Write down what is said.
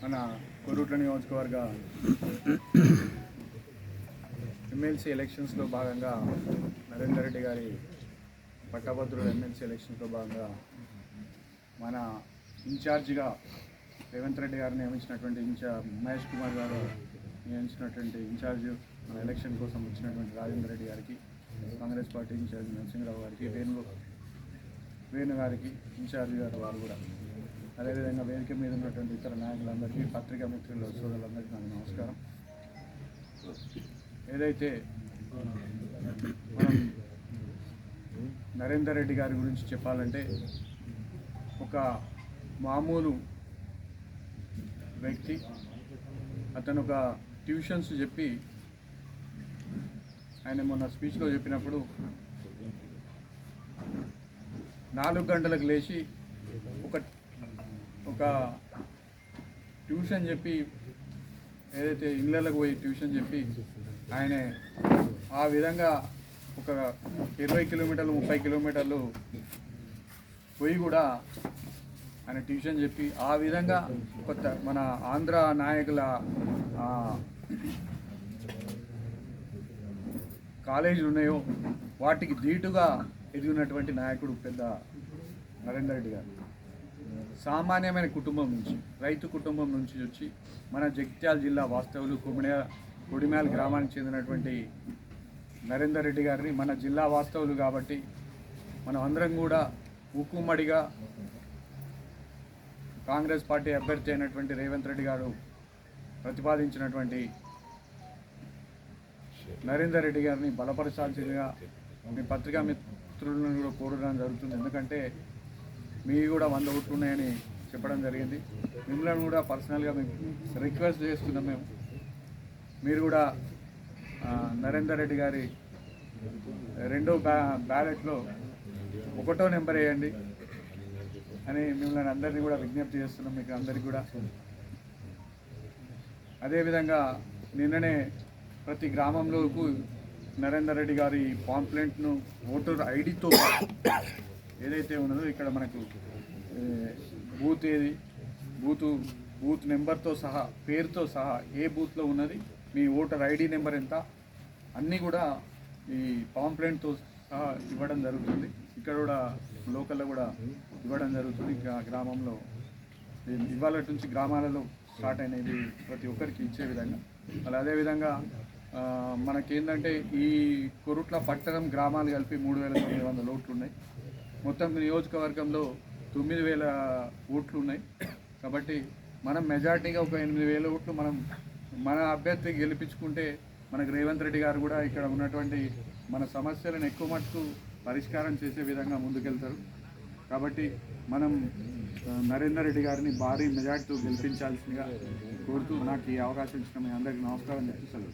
మన కొరుట్ల నియోజకవర్గ ఎమ్మెల్సీ ఎలక్షన్స్లో భాగంగా నరేందర్ రెడ్డి గారి పట్టభద్రుల ఎమ్మెల్సీ ఎలక్షన్స్లో భాగంగా మన ఇన్ఛార్జిగా రేవంత్ రెడ్డి గారు నియమించినటువంటి మహేష్ కుమార్ గారు నియమించినటువంటి ఇన్ఛార్జ్ మన ఎలక్షన్ కోసం వచ్చినటువంటి రాజేందర్ రెడ్డి గారికి, కాంగ్రెస్ పార్టీ ఇన్ఛార్జ్ నరసింహరావు గారికి, వేణు గారికి ఇన్ఛార్జ్ గారు వారు కూడా, అదేవిధంగా వేదిక మీద ఉన్నటువంటి ఇతర నాయకులందరికీ, పత్రికా మిత్రుల సోదరులందరికీ నాకు నమస్కారం. ఏదైతే మనం నరేందర్ రెడ్డి గారి గురించి చెప్పాలంటే ఒక మామూలు వ్యక్తి. అతను ఒక ట్యూషన్స్ చెప్పి ఆయన మొన్న స్పీచ్లో చెప్పినప్పుడు 4 గంటలకు లేచి ఒక ట్యూషన్ చెప్పి, ఏదైతే ఇళ్ళకు పోయి ట్యూషన్ చెప్పి ఆయన ఆ విధంగా ఒక 20 కిలోమీటర్లు 30 కిలోమీటర్లు పోయి కూడా ఆయన ట్యూషన్ చెప్పి ఆ విధంగా కొత్త మన ఆంధ్ర నాయకుల కాలేజీలు ఉన్నాయో వాటికి ధీటుగా ఎదిగినటువంటి నాయకుడు పెద్ద నరేందర్ రెడ్డి గారు. సామాన్యమైన కుటుంబం నుంచి, రైతు కుటుంబం నుంచి వచ్చి మన జగిత్యాల జిల్లా వాస్తవులు కొడిమ్యాల గ్రామానికి చెందినటువంటి నరేందర్ రెడ్డి గారిని మన జిల్లా వాస్తవులు కాబట్టి మనం అందరం కూడా ఉక్కుమ్మడిగా కాంగ్రెస్ పార్టీ అభ్యర్థి అయినటువంటి రేవంత్ రెడ్డి గారు ప్రతిపాదించినటువంటి నరేందర్ రెడ్డి గారిని బలపరచాల్సిందిగా మీ పత్రికా మిత్రులను కూడా కోరడం జరుగుతుంది. ఎందుకంటే మీరు కూడా 100 ఓట్లు ఉన్నాయని చెప్పడం జరిగింది. మిమ్మల్ని కూడా పర్సనల్గా మేము రిక్వెస్ట్ చేస్తున్నాం. మీరు కూడా నరేందర్ రెడ్డి గారి రెండో బ్యాలెట్లో 1వ నెంబర్ వేయండి అని మిమ్మల్ని అందరినీ కూడా విజ్ఞప్తి చేస్తున్నాం. మీకు అందరికీ కూడా అదేవిధంగా నిన్ననే ప్రతి గ్రామంలోకి నరేందర్ రెడ్డి గారి పాంప్లెంట్ను ఓటర్ ఐడితో ఏదైతే ఉన్నదో ఇక్కడ మనకు బూత్ ఏది, బూత్ నెంబర్తో సహా, పేరుతో సహా, ఏ బూత్లో ఉన్నది, మీ ఓటర్ ఐడి నెంబర్ ఎంత, అన్నీ కూడా ఈ పాంప్లెంట్తో సహా ఇవ్వడం జరుగుతుంది. ఇక్కడ కూడా లోకల్లో కూడా ఇవ్వడం జరుగుతుంది. గ్రామంలో ఇవాళ నుంచి గ్రామాలలో స్టార్ట్ అయినవి ప్రతి ఒక్కరికి ఇచ్చే విధంగా. అదేవిధంగా మనకేంటంటే ఈ కొరుట్ల పట్టణం గ్రామాలు కలిపి 3,900 ఓట్లు ఉన్నాయి. మొత్తం నియోజకవర్గంలో 9,000 ఓట్లు ఉన్నాయి. కాబట్టి మనం మెజార్టీగా ఒక 8,000 ఓట్లు మనం మన అభ్యర్థికి గెలిపించుకుంటే మనకు రేవంత్ రెడ్డి గారు కూడా ఇక్కడ ఉన్నటువంటి మన సమస్యలను ఎక్కువ మటుకు పరిష్కారం చేసే విధంగా ముందుకెళ్తారు. కాబట్టి మనం నరేందర్ రెడ్డి గారిని భారీ మెజార్టీతో గెలిపించాల్సిందిగా కోరుతూ నాకు ఈ అవకాశం ఇచ్చిన మీ అందరికీ నమస్కారం చెప్తూ సెలవు.